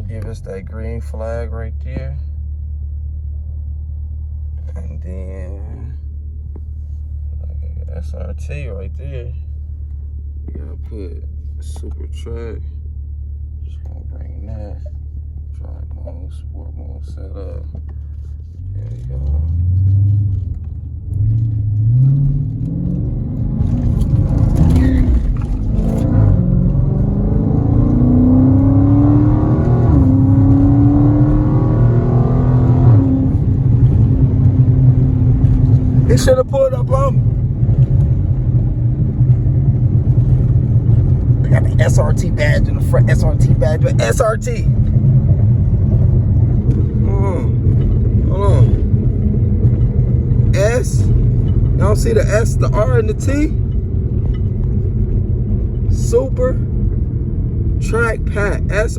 Give us that green flag right there. And then SRT right there. You gotta put super track. Just gonna bring that. Drive mode, sport mode set up. There you go. It should have pulled up on me. They got the SRT badge in the front. SRT badge, but SRT. Hold on. S. Y'all see the S, the R, and the T? Super track pack. S.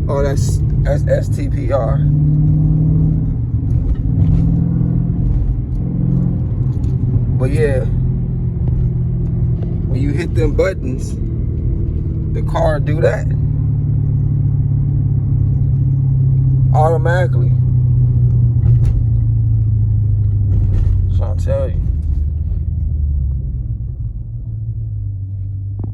Oh, that's STPR. But yeah, when you hit them buttons, the car do that automatically. So I'll tell you.